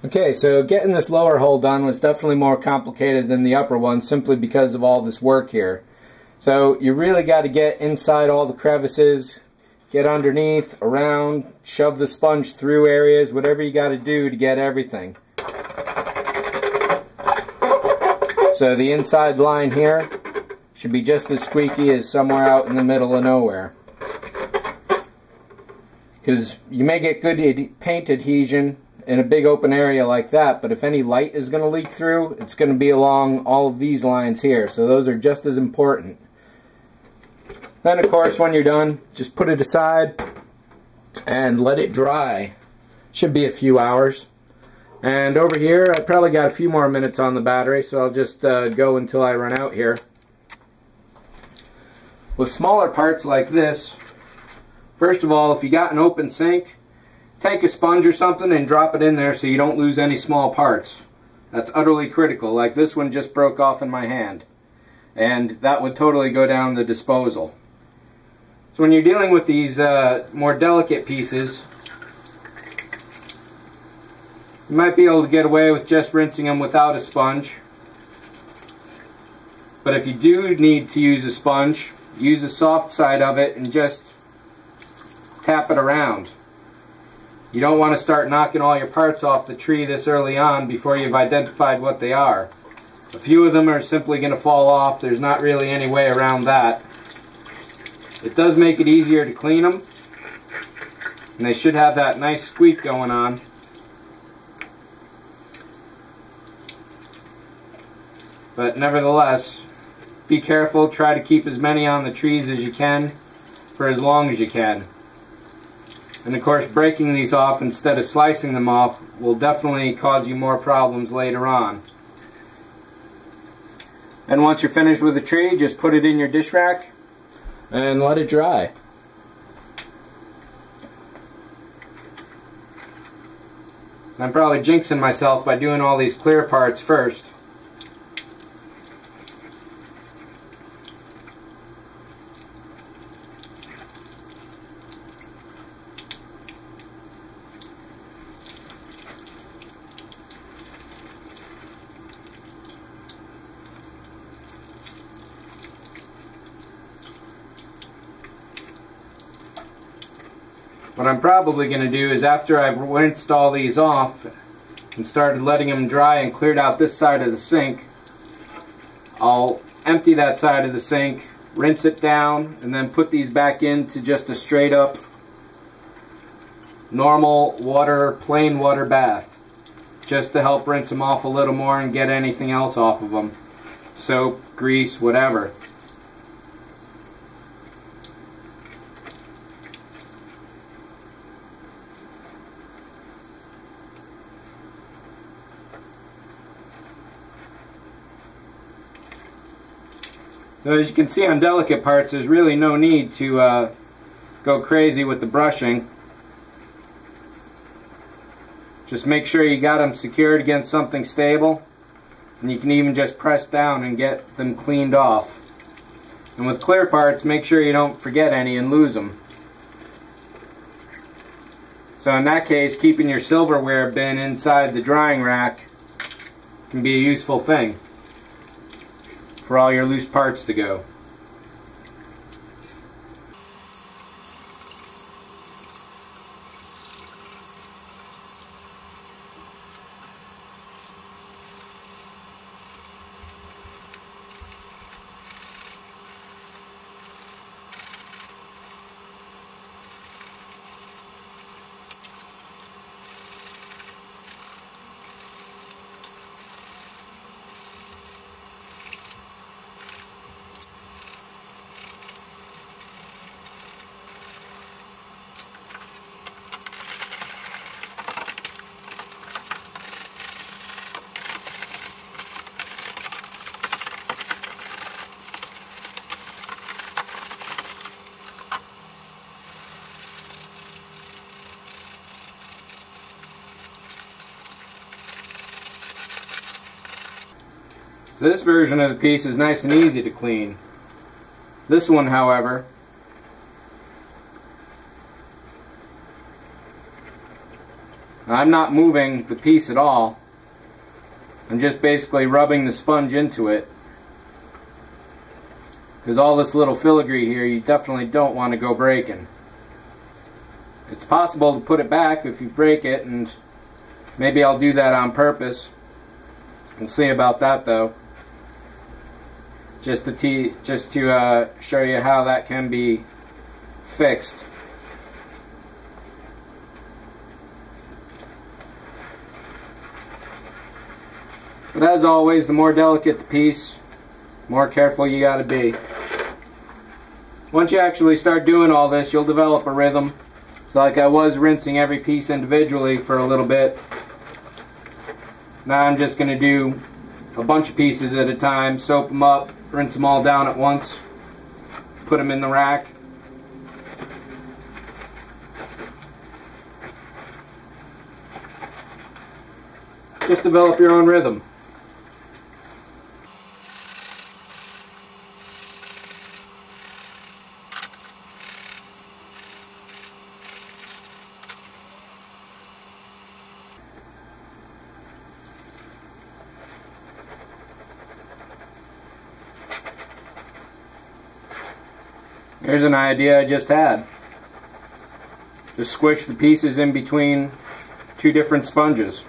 Okay, so getting this lower hole done was definitely more complicated than the upper one, simply because of all this work here. So you really got to get inside all the crevices, get underneath, around, shove the sponge through areas, whatever you got to do to get everything. So the inside line here should be just as squeaky as somewhere out in the middle of nowhere. Because you may get good paint adhesion in a big open area like that, but if any light is going to leak through, it's going to be along all of these lines here, so those are just as important. Then of course when you're done, just put it aside and let it dry. Should be a few hours. And over here I probably got a few more minutes on the battery, so I'll just go until I run out here. With smaller parts like this, first of all, if you got an open sink, take a sponge or something and drop it in there so you don't lose any small parts. That's utterly critical. Like this one just broke off in my hand, and that would totally go down the disposal. So when you're dealing with these more delicate pieces, you might be able to get away with just rinsing them without a sponge. But if you do need to use a sponge, use the soft side of it and just tap it around. You don't want to start knocking all your parts off the tree this early on before you've identified what they are. A few of them are simply going to fall off. There's not really any way around that. It does make it easier to clean them, and they should have that nice squeak going on. But nevertheless, be careful. Try to keep as many on the trees as you can for as long as you can. And of course, breaking these off instead of slicing them off will definitely cause you more problems later on. And once you're finished with the tree, just put it in your dish rack and let it dry. I'm probably jinxing myself by doing all these clear parts first. What I'm probably going to do is, after I've rinsed all these off and started letting them dry and cleared out this side of the sink, I'll empty that side of the sink, rinse it down, and then put these back into just a straight up normal water, plain water bath, just to help rinse them off a little more and get anything else off of them. Soap, grease, whatever. So as you can see on delicate parts, there's really no need to go crazy with the brushing. Just make sure you got them secured against something stable, and you can even just press down and get them cleaned off. And with clear parts, make sure you don't forget any and lose them. So in that case, keeping your silverware bin inside the drying rack can be a useful thing for all your loose parts to go. This version of the piece is nice and easy to clean. This one, however, I'm not moving the piece at all. I'm just basically rubbing the sponge into it. Because all this little filigree here, you definitely don't want to go breaking. It's possible to put it back if you break it, and maybe I'll do that on purpose. We'll see about that though. Just to show you how that can be fixed. But as always, the more delicate the piece, the more careful you gotta be. Once you actually start doing all this, you'll develop a rhythm. So like I was rinsing every piece individually for a little bit. Now I'm just going to do a bunch of pieces at a time, soap them up, rinse them all down at once, put them in the rack. Just develop your own rhythm. Here's an idea I just had. Just squish the pieces in between two different sponges.